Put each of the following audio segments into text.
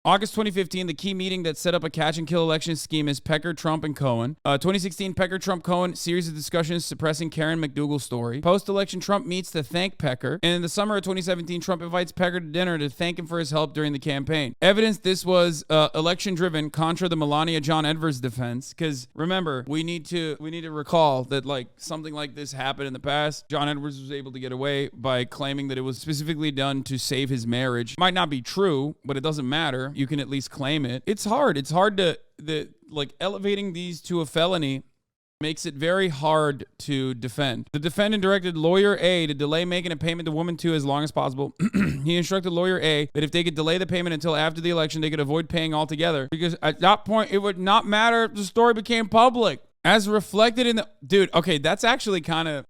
August 2015, the key meeting that set up a catch-and-kill election scheme is Pecker, Trump, and Cohen. 2016, Pecker, Trump, Cohen, series of discussions suppressing Karen McDougal's story. Post-election, Trump meets to thank Pecker. And in the summer of 2017, Trump invites Pecker to dinner to thank him for his help during the campaign. Evidence this was election-driven, contra the Melania John Edwards defense. Because remember, we need to recall that like something like this happened in the past. John Edwards was able to get away by claiming that it was specifically done to save his marriage. Might not be true, but it doesn't matter. You can at least claim it. It's hard. It's hard to elevating these to a felony makes it very hard to defend. The defendant directed lawyer A to delay making a payment to woman 2 as long as possible. He instructed lawyer A that if they could delay the payment until after the election, they could avoid paying altogether, because at that point, it would not matter if the story became public. As reflected in the... Dude, okay, that's actually kind of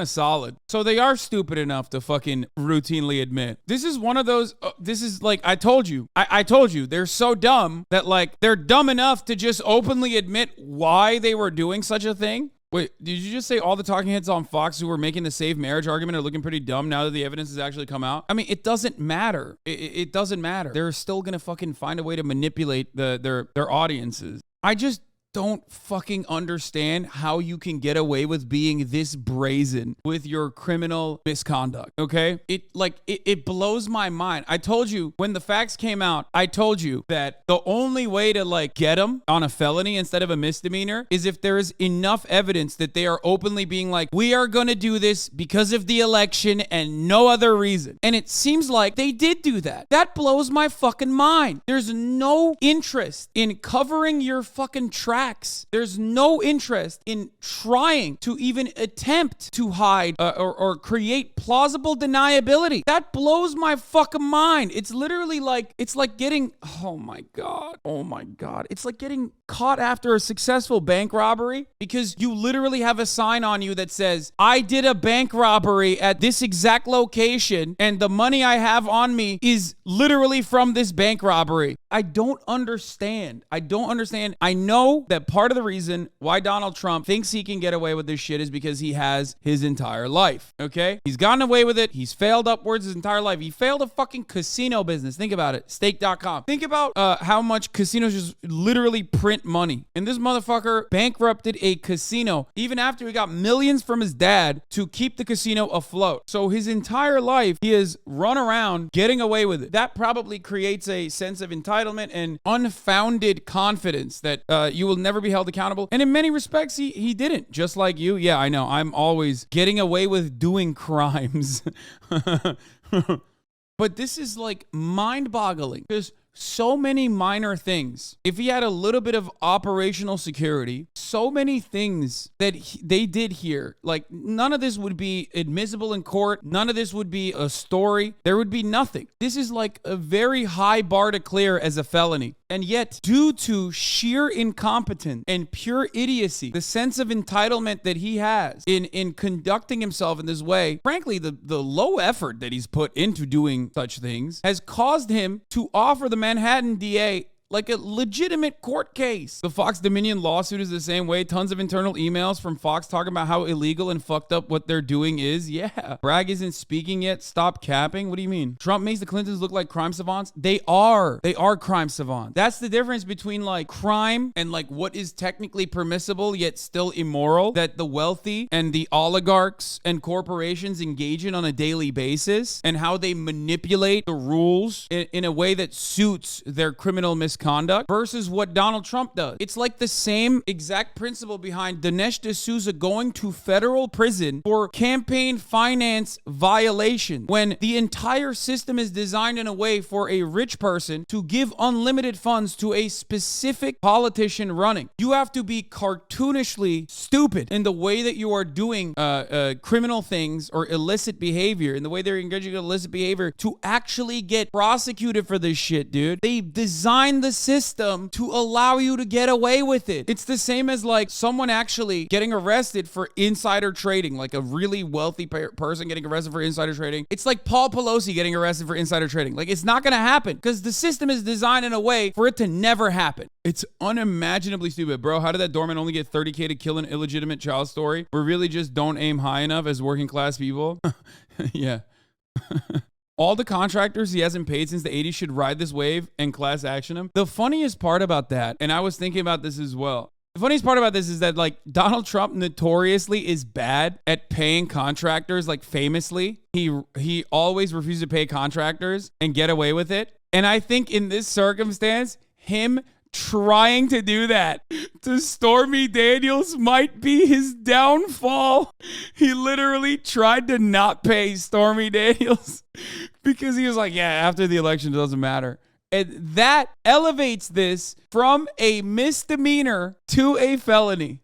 solid. So they are stupid enough to fucking routinely admit. This is one of those... this is like, I told you. I told you. They're so dumb that, like, they're dumb enough to just openly admit why they were doing such a thing. Wait, did you just say all the talking heads on Fox who were making the save marriage argument are looking pretty dumb now that the evidence has actually come out? I mean, it doesn't matter. It doesn't matter. They're still going to fucking find a way to manipulate their audiences. I just don't fucking understand how you can get away with being this brazen with your criminal misconduct, okay? It blows my mind. I told you when the facts came out, I told you that the only way to like get them on a felony instead of a misdemeanor is if there is enough evidence that they are openly being like, we are going to do this because of the election and no other reason. And it seems like they did do that. That blows my fucking mind. There's no interest in covering your fucking tracks. There's no interest in trying to even attempt to hide or create plausible deniability. That blows my fucking mind. It's literally like, it's like getting, oh my God. It's like getting caught after a successful bank robbery because you literally have a sign on you that says, I did a bank robbery at this exact location and the money I have on me is literally from this bank robbery. I don't understand. I know that part of the reason why Donald Trump thinks he can get away with this shit is because he has his entire life, okay? He's gotten away with it. He's failed upwards his entire life. He failed a fucking casino business. Think about it. Stake.com. Think about how much casinos just literally print money. And this motherfucker bankrupted a casino even after he got millions from his dad to keep the casino afloat. So his entire life, he has run around getting away with it. That probably creates a sense of entitlement and unfounded confidence that you will never be held accountable. And in many respects, he didn't. Just like you. Yeah, I know. I'm always getting away with doing crimes. But this is like mind-boggling. There's so many minor things. If he had a little bit of operational security, so many things that they did here, like none of this would be admissible in court. None of this would be a story. There would be nothing. This is like a very high bar to clear as a felony. And yet, due to sheer incompetence and pure idiocy, the sense of entitlement that he has in conducting himself in this way, frankly, the low effort that he's put into doing such things has caused him to offer the Manhattan DA like a legitimate court case. The Fox Dominion lawsuit is the same way. Tons of internal emails from Fox talking about how illegal and fucked up what they're doing is. Yeah. Bragg isn't speaking yet. Stop capping. What do you mean? Trump makes the Clintons look like crime savants? They are. They are crime savants. That's the difference between like crime and like what is technically permissible yet still immoral that the wealthy and the oligarchs and corporations engage in on a daily basis, and how they manipulate the rules in a way that suits their criminal misconduct versus what Donald Trump does. It's like the same exact principle behind Dinesh D'Souza going to federal prison for campaign finance violation when the entire system is designed in a way for a rich person to give unlimited funds to a specific politician running. You have to be cartoonishly stupid in the way that you are doing criminal things or illicit behavior, in the way they're engaging in illicit behavior to actually get prosecuted for this shit, dude. They designed the system to allow you to get away with it. It's the same as like someone actually getting arrested for insider trading, like a really wealthy person getting arrested for insider trading. It's like Paul Pelosi getting arrested for insider trading. Like it's not going to happen because the system is designed in a way for it to never happen. It's unimaginably stupid, bro. How did that doorman only get $30K to kill an illegitimate child story? We really just don't aim high enough as working class people. Yeah. all the contractors he hasn't paid since the 80s should ride this wave and class action him. The funniest part about that, and I was thinking about this as well, the funniest part about this is that, like, Donald Trump notoriously is bad at paying contractors, like, famously. He always refuses to pay contractors and get away with it. And I think in this circumstance, him trying to do that to Stormy Daniels might be his downfall. He literally tried to not pay Stormy Daniels because he was like, yeah, after the election, it doesn't matter. And that elevates this from a misdemeanor to a felony.